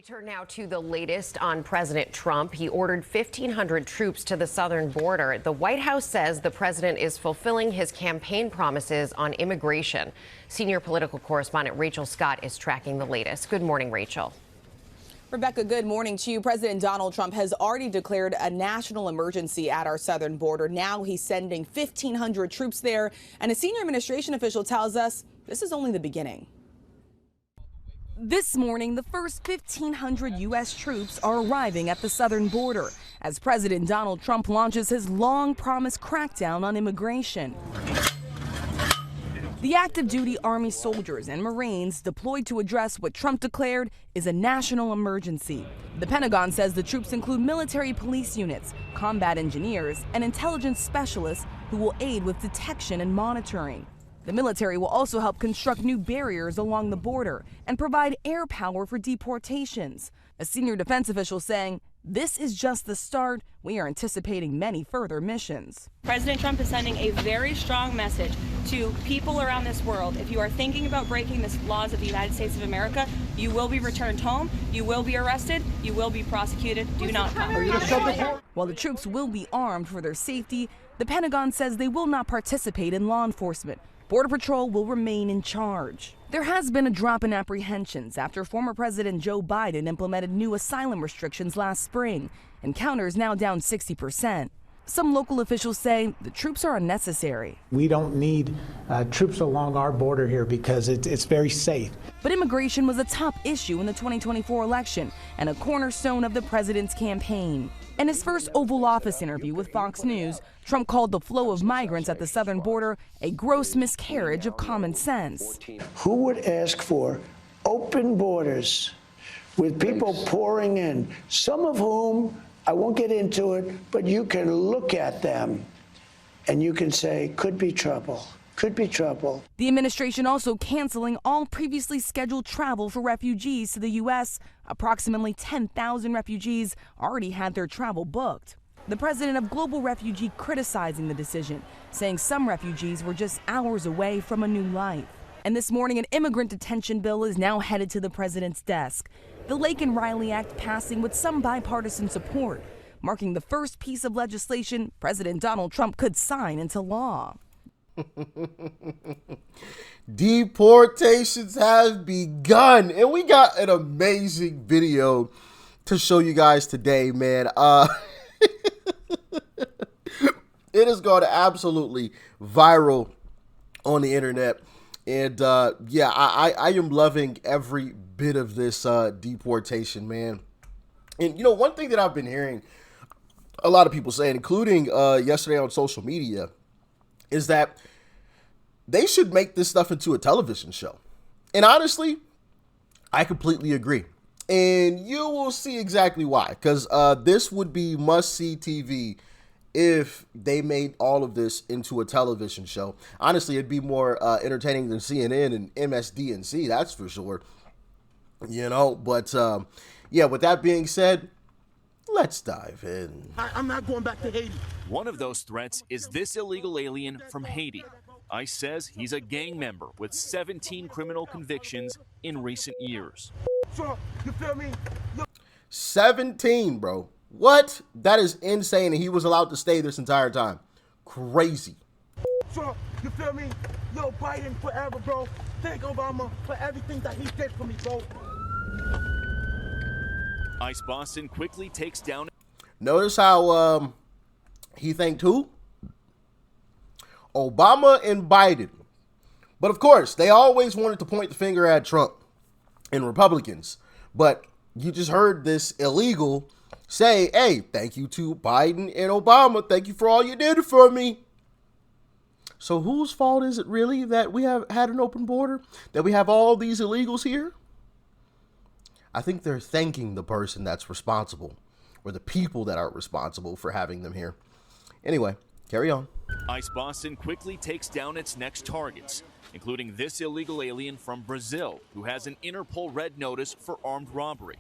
We turn now to the latest on President Trump. He ordered 1,500 troops to the southern border. The White House says the president is fulfilling his campaign promises on immigration. Senior political correspondent Rachel Scott is tracking the latest. Good morning, Rachel. Rebecca, good morning to you. President Donald Trump has already declared a national emergency at our southern border. Now he's sending 1,500 troops there, and a senior administration official tells us this is only the beginning. This morning, the first 1,500 U.S. troops are arriving at the southern border as President Donald Trump launches his long-promised crackdown on immigration. The active duty Army soldiers and Marines deployed to address what Trump declared is a national emergency. The Pentagon says the troops include military police units, combat engineers, and intelligence specialists who will aid with detection and monitoring. The military will also help construct new barriers along the border and provide air power for deportations. A senior defense official saying, "This is just the start. We are anticipating many further missions." President Trump is sending a very strong message to people around this world. If you are thinking about breaking the laws of the United States of America, you will be returned home, you will be arrested, you will be prosecuted. Do not come. While the troops will be armed for their safety, the Pentagon says they will not participate in law enforcement. Border Patrol will remain in charge. There has been a drop in apprehensions after former President Joe Biden implemented new asylum restrictions last spring. Encounters now down 60%. Some local officials say the troops are unnecessary. We don't need troops along our border here because it's very safe. But immigration was a top issue in the 2024 election and a cornerstone of the president's campaign. In his first Oval Office interview with Fox News, Trump called the flow of migrants at the southern border a gross miscarriage of common sense. Who would ask for open borders with people pouring in, some of whom, I won't get into it, but you can look at them and you can say, could be trouble. Could be trouble. The administration also canceling all previously scheduled travel for refugees to the U.S. Approximately 10,000 refugees already had their travel booked. The president of Global Refugee criticizing the decision, saying some refugees were just hours away from a new life. And this morning, an immigrant detention bill is now headed to the president's desk. The Lake and Riley Act passing with some bipartisan support, marking the first piece of legislation President Donald Trump could sign into law. Deportations have begun, and we got an amazing video to show you guys today, man. It has gone absolutely viral on the internet, and yeah, I am loving every bit of this deportation, man. And you know, one thing that I've been hearing a lot of people saying, including yesterday on social media, is that they should make this stuff into a television show. And honestly, I completely agree. And you will see exactly why. Because this would be must-see TV if they made all of this into a television show. Honestly, it'd be more entertaining than CNN and MSDNC, that's for sure. You know, but yeah, with that being said, let's dive in. I'm not going back to Haiti. One of those threats is this illegal alien from Haiti. ICE says he's a gang member with 17 criminal convictions in recent years. So, you feel me? 17, bro. What? That is insane, and he was allowed to stay this entire time. Crazy. So, you feel me? Yo, Biden forever, bro. Thank Obama for everything that he did for me, bro. ICE Boston quickly takes down. Notice how he thanked who? Obama and Biden. But of course, they always wanted to point the finger at Trump and Republicans. But you just heard this illegal say, hey, thank you to Biden and Obama. Thank you for all you did for me. So whose fault is it really that we have had an open border? That we have all these illegals here? I think they're thanking the person that's responsible, or the people that are responsible for having them here. Anyway, carry on. ICE Boston quickly takes down its next targets, including this illegal alien from Brazil who has an Interpol red notice for armed robbery.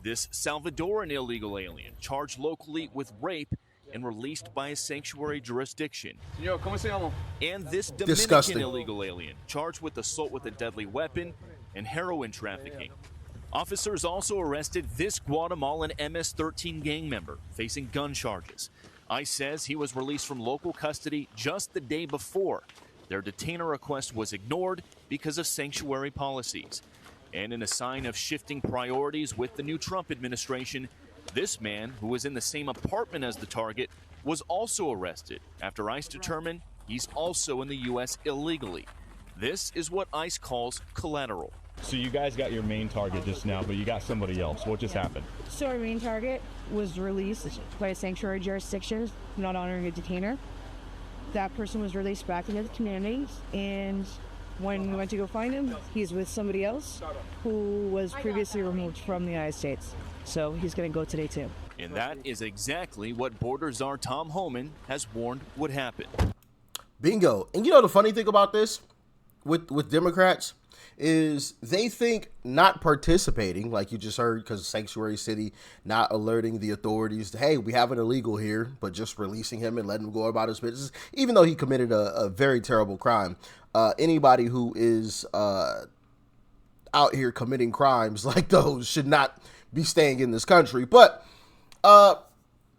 This Salvadoran illegal alien charged locally with rape and released by a sanctuary jurisdiction. Señor, ¿cómo se llama? And this Dominican Disgusting. illegal alien charged with assault with a deadly weapon and heroin trafficking. Officers also arrested this Guatemalan MS-13 gang member facing gun charges. ICE says he was released from local custody just the day before. Their detainer request was ignored because of sanctuary policies. And in a sign of shifting priorities with the new Trump administration, this man, who was in the same apartment as the target, was also arrested after ICE determined he's also in the U.S. illegally. This is what ICE calls collateral. So you guys got your main target just now, but you got somebody else. What just happened? So our main target was released by a sanctuary jurisdiction, not honoring a detainer. That person was released back into the community, and when we went to go find him, he's with somebody else who was previously removed from the United States. So he's going to go today too. And that is exactly what border czar Tom Homan has warned would happen. Bingo. And you know the funny thing about this with Democrats is they think not participating, like you just heard, because Sanctuary City not alerting the authorities, hey, we have an illegal here, but just releasing him and letting him go about his business, even though he committed a very terrible crime. Anybody who is out here committing crimes like those should not be staying in this country. But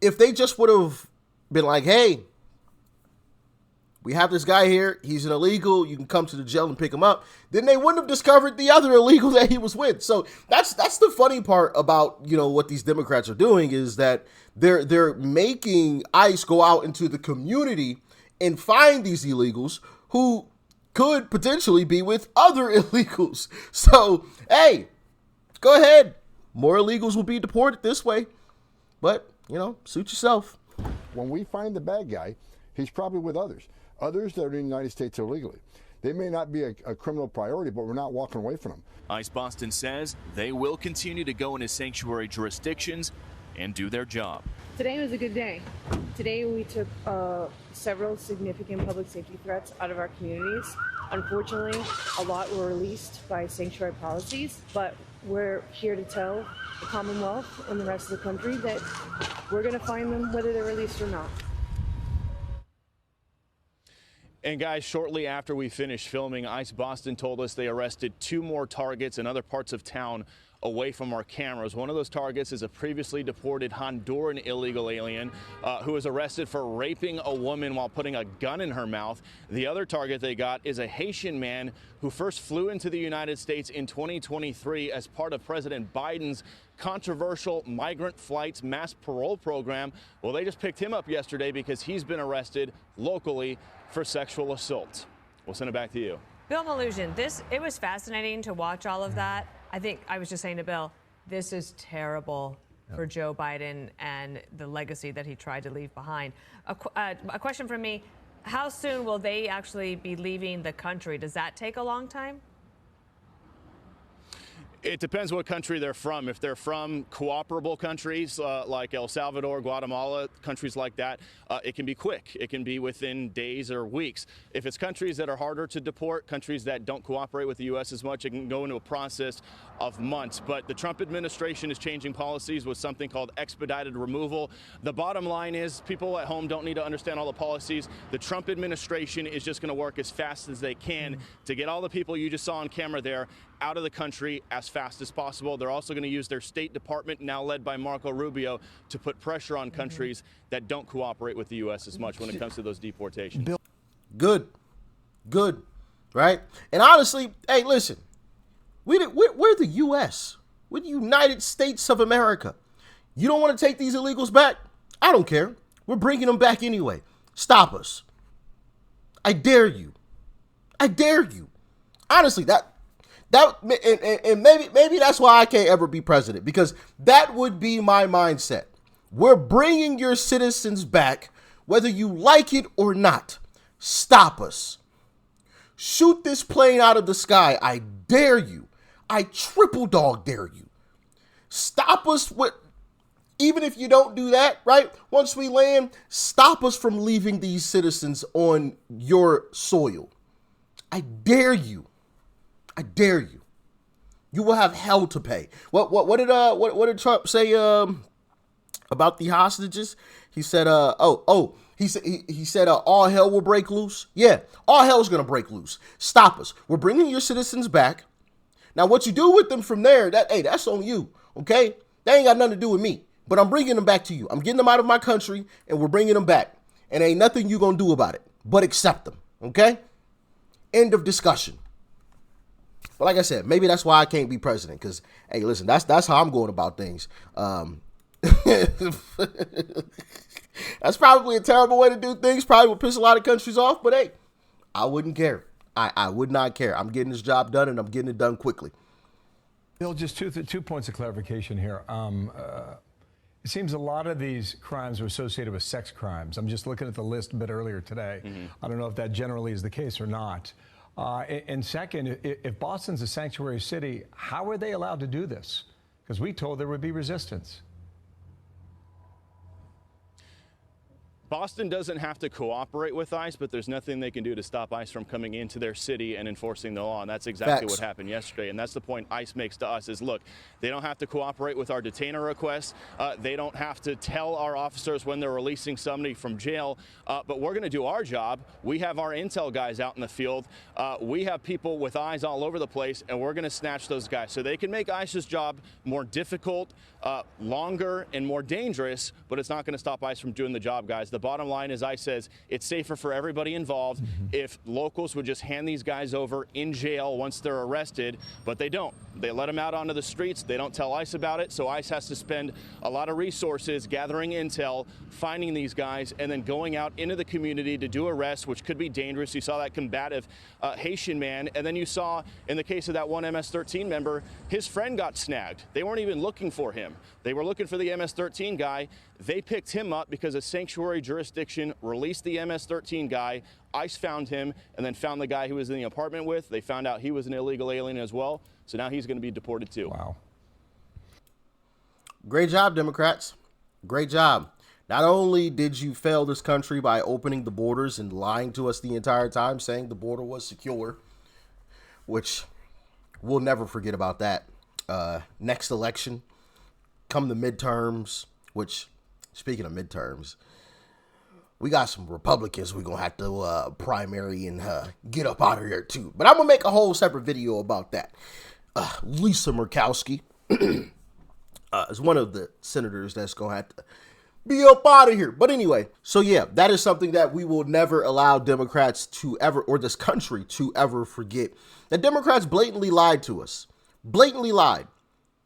if they just would have been like, hey, we have this guy here, he's an illegal, you can come to the jail and pick him up, then they wouldn't have discovered the other illegal that he was with. So that's the funny part about, you know, what these Democrats are doing is that they're making ICE go out into the community and find these illegals who could potentially be with other illegals. So, hey, go ahead. More illegals will be deported this way. But, you know, suit yourself. When we find the bad guy, he's probably with others that are in the United States illegally. They may not be a criminal priority, but we're not walking away from them. ICE Boston says they will continue to go into sanctuary jurisdictions and do their job. Today was a good day. Today we took several significant public safety threats out of our communities. Unfortunately, a lot were released by sanctuary policies, but we're here to tell the Commonwealth and the rest of the country that we're going to find them whether they're released or not. And guys, shortly after we finished filming, ICE Boston told us they arrested 2 more targets in other parts of town away from our cameras. One of those targets is a previously deported Honduran illegal alien who was arrested for raping a woman while putting a gun in her mouth. The other target they got is a Haitian man who first flew into the United States in 2023 as part of President Biden's controversial migrant flights mass parole program. Well, they just picked him up yesterday because he's been arrested locally for sexual assault. We'll send it back to you. Bill Malhusian, it was fascinating to watch all of that. I think I was just saying to Bill, this is terrible for Joe Biden and the legacy that he tried to leave behind. A question from me, how soon will they actually be leaving the country? Does that take a long time? It depends what country they're from. If they're from cooperable countries like El Salvador, Guatemala, countries like that, it can be quick. It can be within days or weeks. If it's countries that are harder to deport, countries that don't cooperate with the U.S. as much, it can go into a process of months. But the Trump administration is changing policies with something called expedited removal. The bottom line is people at home don't need to understand all the policies. The Trump administration is just going to work as fast as they can to get all the people you just saw on camera there out of the country as fast as possible. They're also going to use their State Department, now led by Marco Rubio, to put pressure on countries that don't cooperate with the U.S. as much when it comes to those deportations. Good. Right? And honestly, hey, listen, we're the U.S. We're the United States of America. You don't want to take these illegals back? I don't care. We're bringing them back anyway. Stop us. I dare you. Honestly, and maybe that's why I can't ever be president, because that would be my mindset. We're bringing your citizens back, whether you like it or not. Stop us. Shoot this plane out of the sky. I dare you. I triple dog dare you. Stop us with, even if you don't do that, right? Once we land, stop us from leaving these citizens on your soil. I dare you. You will have hell to pay. What did Trump say about the hostages? He said he said all hell will break loose. Yeah, all hell's gonna break loose. Stop us. We're bringing your citizens back. Now, what you do with them from there, that's on you, okay? That ain't got nothing to do with me. But I'm bringing them back to you. I'm getting them out of my country, and we're bringing them back. And ain't nothing you gonna do about it but accept them, okay? End of discussion. But like I said, maybe that's why I can't be president, because, hey, listen, that's how I'm going about things. That's probably a terrible way to do things. Probably would piss a lot of countries off, but hey, I wouldn't care. I would not care. I'm getting this job done, and I'm getting it done quickly. Bill, just two points of clarification here. It seems a lot of these crimes are associated with sex crimes. I'm just looking at the list a bit earlier today. I don't know if that generally is the case or not. And second, if Boston's a sanctuary city, how are they allowed to do this? Because we told there would be resistance. Boston doesn't have to cooperate with ICE, but there's nothing they can do to stop ICE from coming into their city and enforcing the law. And that's exactly what happened yesterday. And that's the point ICE makes to us is, look, they don't have to cooperate with our detainer requests. They don't have to tell our officers when they're releasing somebody from jail. But we're going to do our job. We have our intel guys out in the field. We have people with eyes all over the place, and we're going to snatch those guys. So they can make ICE's job more difficult, longer, and more dangerous, but it's not going to stop ICE from doing the job, guys. The bottom line is, ICE says it's safer for everybody involved if locals would just hand these guys over in jail once they're arrested, but they don't. They let them out onto the streets. They don't tell ICE about it, so ICE has to spend a lot of resources gathering intel, finding these guys, and then going out into the community to do arrests, which could be dangerous. You saw that combative Haitian man, and then you saw, in the case of that one MS-13 member, his friend got snagged. They weren't even looking for him. They were looking for the MS-13 guy. They picked him up because a sanctuary jurisdiction released the MS-13 guy. ICE found him and then found the guy he was in the apartment with. They found out he was an illegal alien as well. So now he's going to be deported too. Wow. Great job, Democrats. Great job. Not only did you fail this country by opening the borders and lying to us the entire time, saying the border was secure, which we'll never forget about that. Next election, come the midterms, which, speaking of midterms, we got some Republicans we're going to have to primary and get up out of here too. But I'm going to make a whole separate video about that. Lisa Murkowski is one of the senators that's going to have to be up out of here. But anyway, so yeah, that is something that we will never allow Democrats to ever, or this country to ever forget. That Democrats blatantly lied to us. Blatantly lied.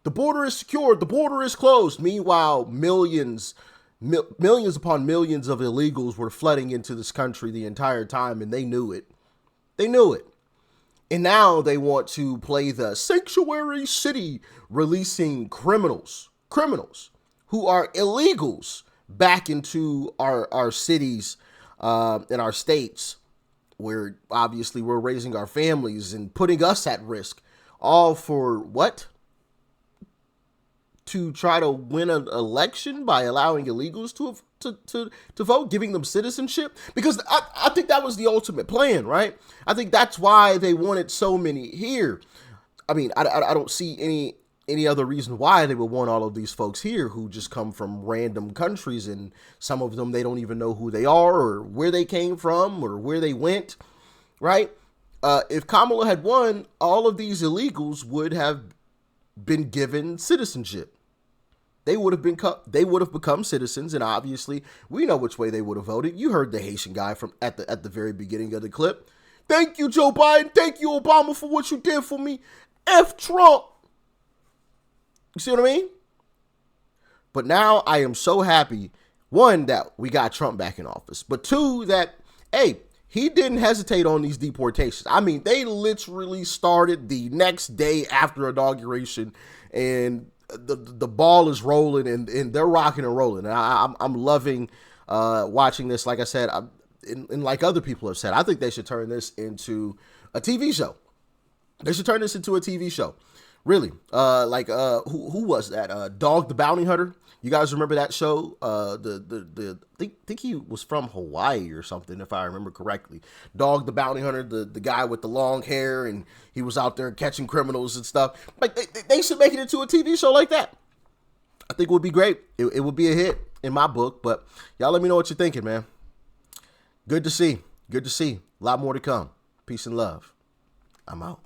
The border is secure. The border is closed. Meanwhile, millions upon millions of illegals were flooding into this country the entire time, and they knew it. They knew it. And now they want to play the sanctuary city, releasing criminals who are illegals back into our cities and our states, where obviously we're raising our families and putting us at risk, all for what? To try to win an election by allowing illegals to vote, giving them citizenship? Because I think that was the ultimate plan, right? I think that's why they wanted so many here. I mean, I don't see any other reason why they would want all of these folks here who just come from random countries, and some of them, they don't even know who they are or where they came from or where they went, right? If Kamala had won, all of these illegals would have been given citizenship. They would have become citizens, and obviously we know which way they would have voted. You heard the Haitian guy from at the very beginning of the clip. Thank you, Joe Biden. Thank you, Obama, for what you did for me. F Trump. You see what I mean? But now I am so happy, one, that we got Trump back in office, but two, that, hey, he didn't hesitate on these deportations. I mean, they literally started the next day after inauguration, and the ball is rolling, and they're rocking and rolling. And I'm loving watching this. Like I said, and like other people have said, I think they should turn this into a TV show. They should turn this into a TV show. Really. Who was that? Dog the Bounty Hunter. You guys remember that show? I think he was from Hawaii or something, if I remember correctly. Dog the Bounty Hunter, the guy with the long hair, and he was out there catching criminals and stuff. Like, they should make it into a TV show like that. I think it would be great. It would be a hit in my book, but y'all let me know what you're thinking, man. Good to see. Good to see. A lot more to come. Peace and love. I'm out.